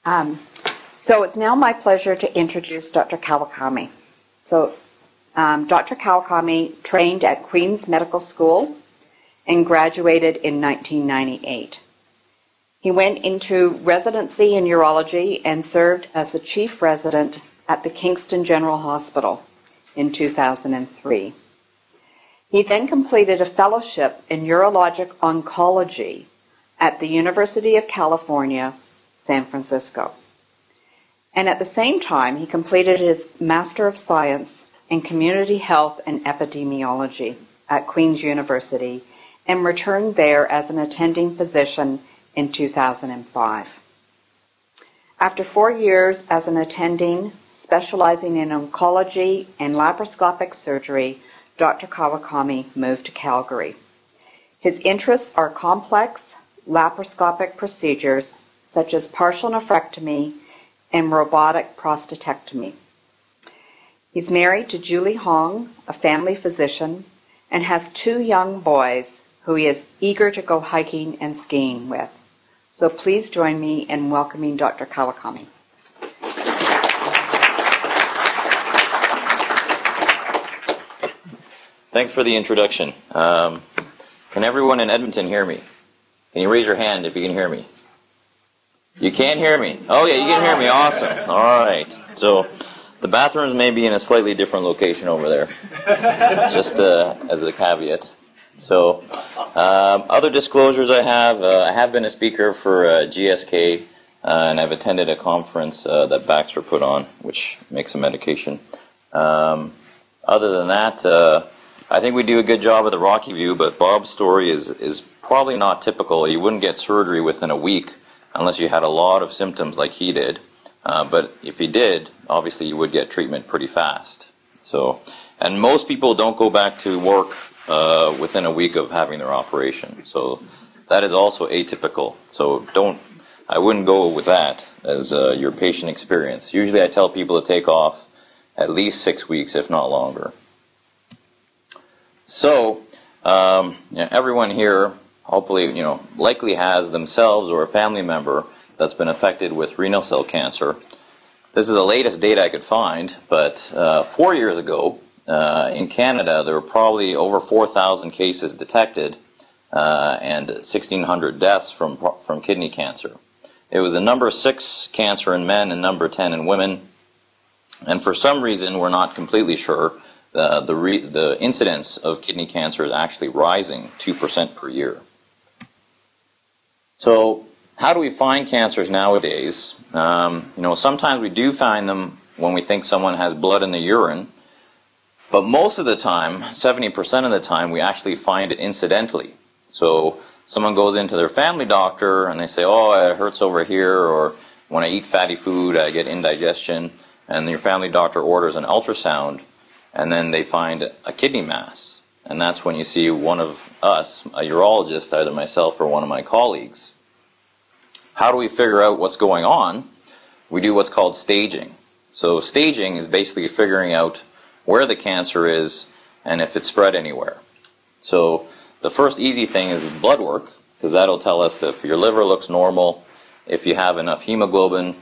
So it's now my pleasure to introduce Dr. Kawakami. So Dr. Kawakami trained at Queen's Medical School and graduated in 1998. He went into residency in urology and served as the chief resident at the Kingston General Hospital in 2003. He then completed a fellowship in urologic oncology at the University of California, San Francisco. And at the same time, he completed his Master of Science in Community Health and Epidemiology at Queen's University and returned there as an attending physician in 2005. After 4 years as an attending, specializing in oncology and laparoscopic surgery, Dr. Kawakami moved to Calgary. His interests are complex laparoscopic procedures such as partial nephrectomy and robotic prostatectomy. He's married to Julie Hong, a family physician, and has 2 young boys who he is eager to go hiking and skiing with. So please join me in welcoming Dr. Kawakami. Thanks for the introduction. Can everyone in Edmonton hear me? Can you raise your hand if you can hear me? You can't hear me? Oh yeah, you can hear me. Awesome. All right. So the bathrooms may be in a slightly different location over there, just as a caveat. So other disclosures I have been a speaker for GSK, and I've attended a conference that Baxter put on, which makes a medication. Other than that, I think we do a good job of the Rocky View, but Bob's story is probably not typical. You wouldn't get surgery within a week unless you had a lot of symptoms like he did. But if he did, obviously you would get treatment pretty fast. So, and most people don't go back to work within a week of having their operation. So that is also atypical. So I wouldn't go with that as your patient experience. Usually I tell people to take off at least 6 weeks, if not longer. So everyone here hopefully, likely has themselves or a family member that's been affected with renal cell cancer. This is the latest data I could find, but 4 years ago in Canada, there were probably over 4,000 cases detected and 1,600 deaths from kidney cancer. It was a number 6 cancer in men and number 10 in women. And for some reason, we're not completely sure, the incidence of kidney cancer is actually rising 2% per year. So how do we find cancers nowadays? Sometimes we do find them when we think someone has blood in the urine, but most of the time, 70% of the time, we actually find it incidentally. So someone goes into their family doctor and they say, oh, it hurts over here, or when I eat fatty food, I get indigestion, and your family doctor orders an ultrasound, and then they find a kidney mass. And that's when you see one of us, a urologist, either myself or one of my colleagues. How do we figure out what's going on? We do what's called staging. So staging is basically figuring out where the cancer is and if it's spread anywhere. So the first easy thing is blood work, because that'll tell us if your liver looks normal, if you have enough hemoglobin.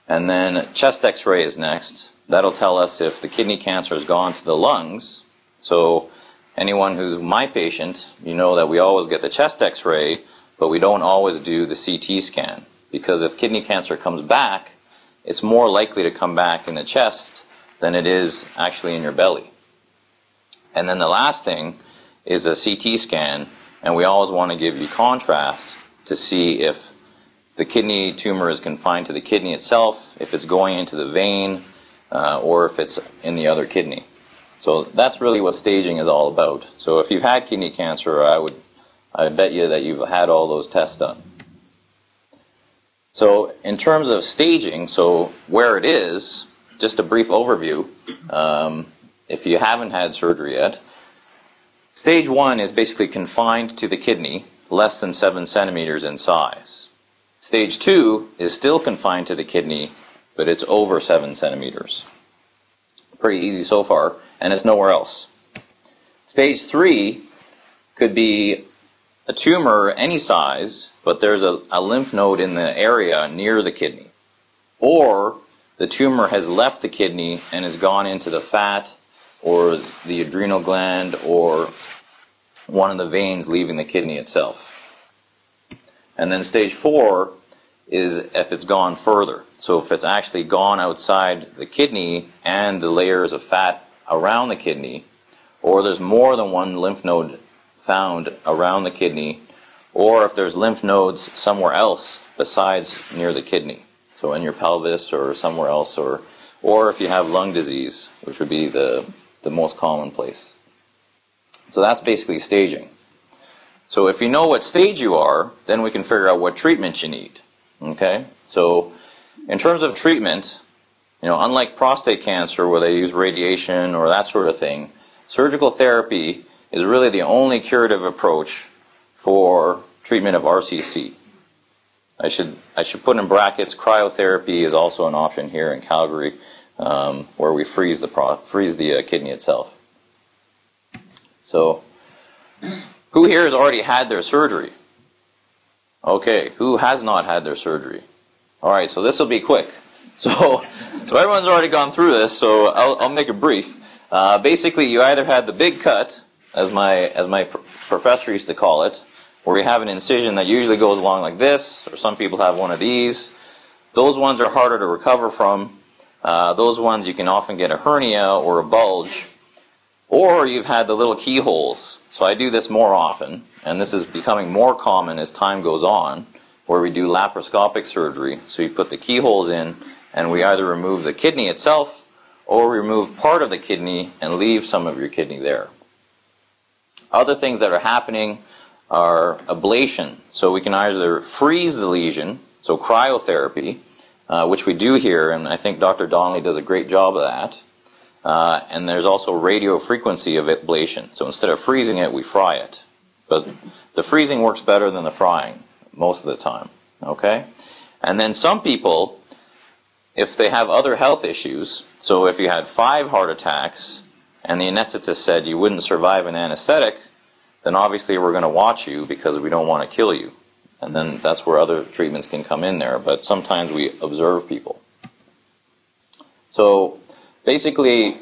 And then chest x-ray is next. That'll tell us if the kidney cancer has gone to the lungs. So anyone who's my patient, you know that we always get the chest x-ray, but we don't always do the CT scan, because if kidney cancer comes back, it's more likely to come back in the chest than it is actually in your belly. And then the last thing is a CT scan, and we always want to give you contrast to see if the kidney tumor is confined to the kidney itself, if it's going into the vein, or if it's in the other kidney. So that's really what staging is all about. So if you've had kidney cancer, I bet you that you've had all those tests done. So in terms of staging, so where it is, just a brief overview, if you haven't had surgery yet, stage 1 is basically confined to the kidney, less than 7 centimeters in size. Stage 2 is still confined to the kidney, but it's over 7 centimeters. Pretty easy so far, and it's nowhere else. Stage 3 could be a tumor any size, but there's a lymph node in the area near the kidney. or the tumor has left the kidney and has gone into the fat or the adrenal gland or one of the veins leaving the kidney itself. And then stage 4 is if it's gone further. So if it's actually gone outside the kidney and the layers of fat around the kidney, or there's more than one lymph node found around the kidney, or if there's lymph nodes somewhere else besides near the kidney, so in your pelvis or somewhere else, or if you have lung disease, which would be the most common place. So that's basically staging. So if you know what stage you are, then we can figure out what treatment you need. Okay? So in terms of treatment, unlike prostate cancer where they use radiation or that sort of thing, surgical therapy is really the only curative approach for treatment of RCC. I should put in brackets, cryotherapy is also an option here in Calgary, where we freeze the kidney itself. So, who here has already had their surgery? Okay, who has not had their surgery? All right, so this will be quick. So everyone's already gone through this, so I'll make it brief. Basically, you either had the big cut, as my professor used to call it, where you have an incision that usually goes along like this, or some people have one of these. Those ones are harder to recover from. Those ones you can often get a hernia or a bulge, or you've had the little keyholes. So I do this more often, and this is becoming more common as time goes on, where we do laparoscopic surgery. So you put the keyholes in, and we either remove the kidney itself, or remove part of the kidney and leave some of your kidney there. Other things that are happening are ablation. So we can either freeze the lesion, so cryotherapy, which we do here, and I think Dr. Donnelly does a great job of that. And there's also radio frequency of ablation. So instead of freezing it, we fry it. But the freezing works better than the frying most of the time. Okay? And then some people, if they have other health issues, so if you had 5 heart attacks and the anesthetist said you wouldn't survive an anesthetic, then obviously we're going to watch you because we don't want to kill you. And then that's where other treatments can come in there. But sometimes we observe people. So basically,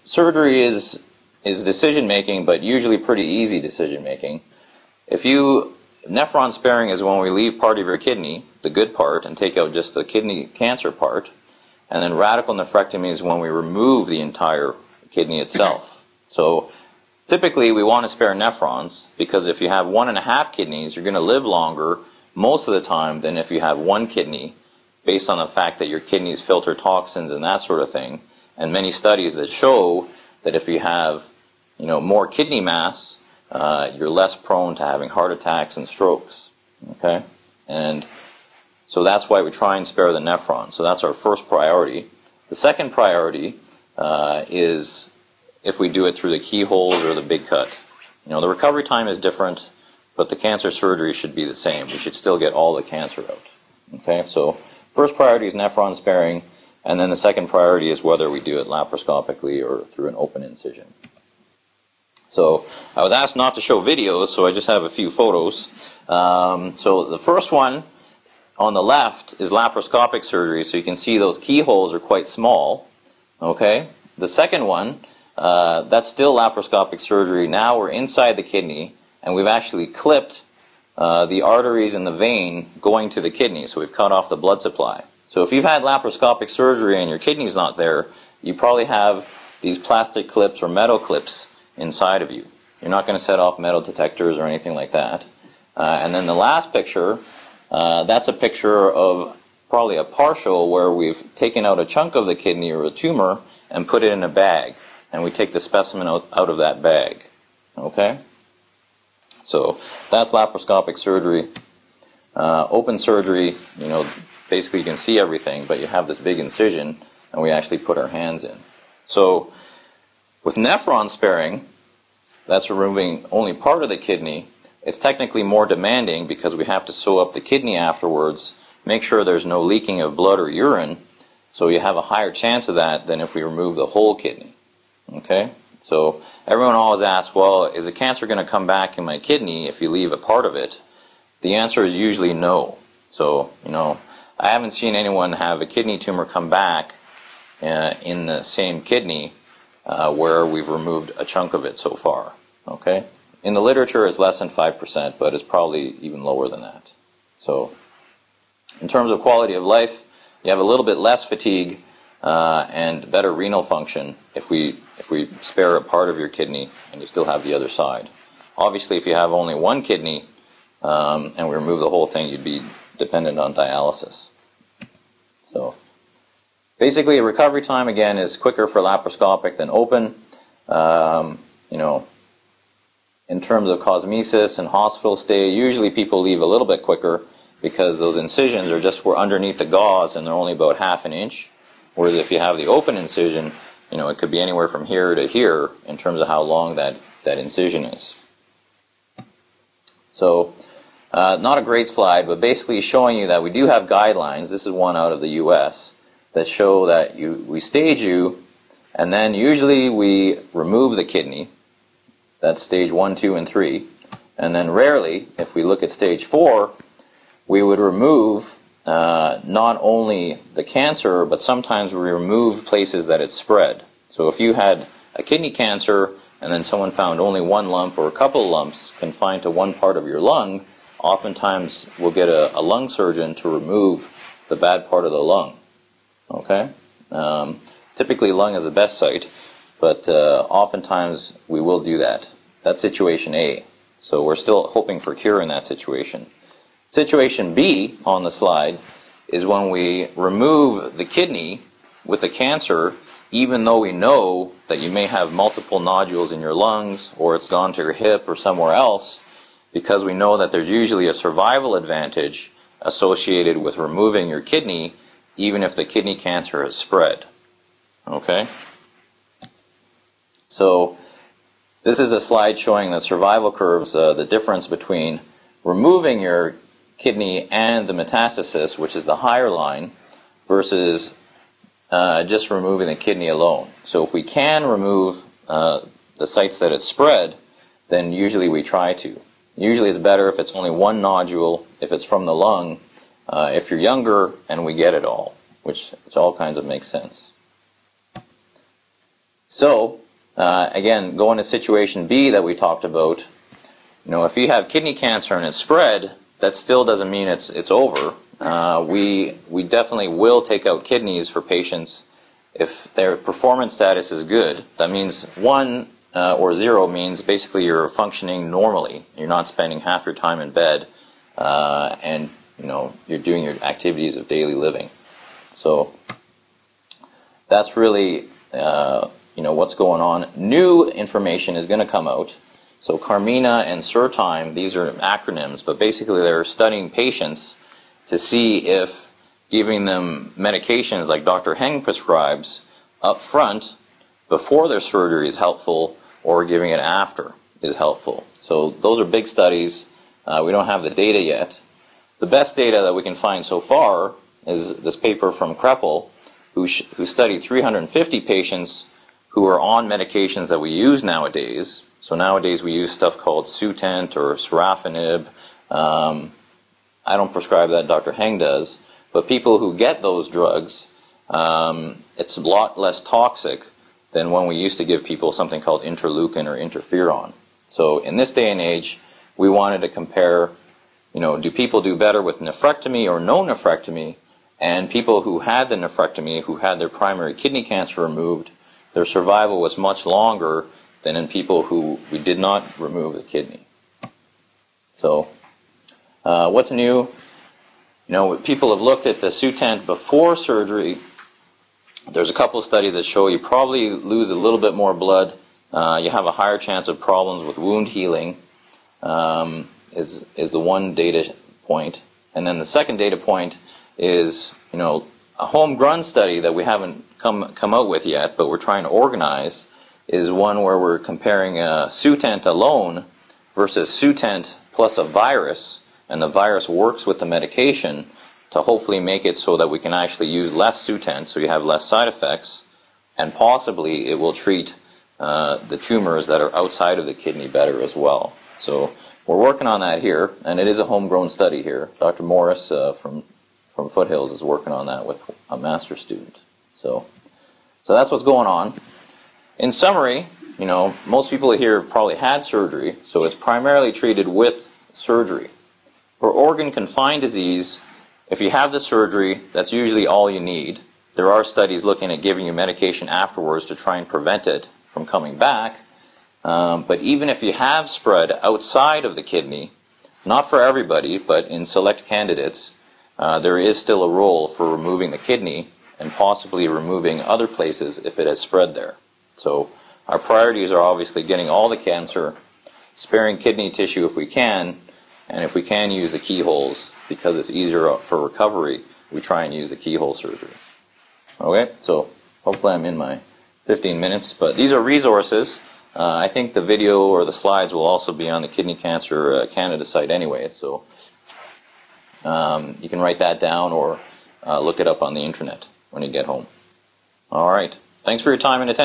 surgery is decision-making, but usually pretty easy decision-making. Nephron sparing is when we leave part of your kidney, the good part, and take out just the kidney cancer part. And then radical nephrectomy is when we remove the entire kidney itself. So typically we want to spare nephrons because if you have 1.5 kidneys, you're going to live longer most of the time than if you have 1 kidney, based on the fact that your kidneys filter toxins and that sort of thing. And many studies that show that if you have more kidney mass, you're less prone to having heart attacks and strokes. Okay? And so that's why we try and spare the nephron. So that's our first priority. The second priority is if we do it through the keyholes or the big cut. The recovery time is different, but the cancer surgery should be the same. We should still get all the cancer out. Okay? So first priority is nephron sparing, and then the second priority is whether we do it laparoscopically or through an open incision. So I was asked not to show videos, so I just have a few photos. So the first one on the left is laparoscopic surgery, so you can see those keyholes are quite small. Okay? The second one, that's still laparoscopic surgery. Now we're inside the kidney, and we've actually clipped the arteries and the vein going to the kidney, so we've cut off the blood supply. So if you've had laparoscopic surgery and your kidney's not there, you probably have these plastic clips or metal clips inside of you. You're not going to set off metal detectors or anything like that. And then the last picture, that's a picture of probably a partial where we've taken out a chunk of the kidney or a tumor and put it in a bag. And we take the specimen out of that bag. Okay? So that's laparoscopic surgery. Open surgery, basically you can see everything, but you have this big incision, and we actually put our hands in. So with nephron sparing, that's removing only part of the kidney. It's technically more demanding because we have to sew up the kidney afterwards, make sure there's no leaking of blood or urine, so you have a higher chance of that than if we remove the whole kidney. Okay? So everyone always asks, well, is the cancer going to come back in my kidney if you leave a part of it? The answer is usually no. So, I haven't seen anyone have a kidney tumor come back in the same kidney where we've removed a chunk of it so far. Okay? In the literature, it's less than 5%, but it's probably even lower than that. So, in terms of quality of life, you have a little bit less fatigue and better renal function if we spare a part of your kidney and you still have the other side. Obviously, if you have only one kidney and we remove the whole thing, you'd be dependent on dialysis. So, basically, recovery time, again, is quicker for laparoscopic than open. You know, in terms of cosmesis and hospital stay, usually people leave a little bit quicker because those incisions are just underneath the gauze and they're only about ½ an inch. Whereas if you have the open incision, you know, it could be anywhere from here to here in terms of how long that incision is. So, not a great slide, but basically showing you that we do have guidelines. This is one out of the US that show that we stage you, and then usually we remove the kidney. That's stage 1, 2, and 3. And then rarely, if we look at stage 4, we would remove not only the cancer, but sometimes we remove places that it's spread. So if you had a kidney cancer and then someone found only one lump or a couple of lumps confined to one part of your lung, oftentimes we'll get a lung surgeon to remove the bad part of the lung. Okay? Typically lung is the best site, but oftentimes we will do that. That's situation A. So we're still hoping for cure in that situation. Situation B on the slide is when we remove the kidney with the cancer, even though we know that you may have multiple nodules in your lungs or it's gone to your hip or somewhere else, because we know that there's usually a survival advantage associated with removing your kidney, even if the kidney cancer has spread. Okay? So, this is a slide showing the survival curves, the difference between removing your kidney and the metastasis, which is the higher line, versus just removing the kidney alone. So if we can remove the sites that it's spread, then usually we try to. Usually it's better if it's only one nodule, if it's from the lung, if you're younger and we get it all, which all kinds of makes sense. So, again, going to situation B that we talked about, you know, if you have kidney cancer and it's spread, that still doesn't mean it's over. We definitely will take out kidneys for patients if their performance status is good. That means 1 or 0 means basically you're functioning normally. You're not spending half your time in bed, and you know you're doing your activities of daily living. So that's really you know what's going on. New information is going to come out. So Carmina and Surtime, these are acronyms, but basically they're studying patients to see if giving them medications like Dr. Heng prescribes up front before their surgery is helpful, or giving it after is helpful. So those are big studies. We don't have the data yet. The best data that we can find so far is this paper from Kreppel, who studied 350 patients who are on medications that we use nowadays. So nowadays we use stuff called Sutent or Sorafenib. I don't prescribe that, Dr. Heng does. But people who get those drugs, it's a lot less toxic than when we used to give people something called interleukin or interferon. So in this day and age, we wanted to compare, you know, do people do better with nephrectomy or no nephrectomy? And people who had the nephrectomy, who had their primary kidney cancer removed, their survival was much longer than in people who we did not remove the kidney. So, what's new? You know, people have looked at the Sutent before surgery. There's a couple of studies that show you probably lose a little bit more blood. You have a higher chance of problems with wound healing, is the one data point. And then the second data point is, you know, a homegrown study that we haven't come out with yet, but we're trying to organize, is one where we're comparing Sutent alone versus Sutent plus a virus, and the virus works with the medication to hopefully make it so that we can actually use less Sutent, so you have less side effects, and possibly it will treat the tumors that are outside of the kidney better as well. So we're working on that here, and it is a homegrown study here. Dr. Morris from from Foothills is working on that with a master's student. So that's what's going on. In summary, most people here have probably had surgery, so it's primarily treated with surgery. For organ confined disease, if you have the surgery, that's usually all you need. There are studies looking at giving you medication afterwards to try and prevent it from coming back. But even if you have spread outside of the kidney, not for everybody, but in select candidates, there is still a role for removing the kidney and possibly removing other places if it has spread there. So our priorities are obviously getting all the cancer, sparing kidney tissue if we can, and if we can use the keyholes, because it's easier for recovery, we try and use the keyhole surgery. Okay, so hopefully I'm in my 15 minutes, but these are resources. I think the video or the slides will also be on the Kidney Cancer Canada site anyway, so you can write that down or look it up on the internet when you get home. All right, thanks for your time and attention.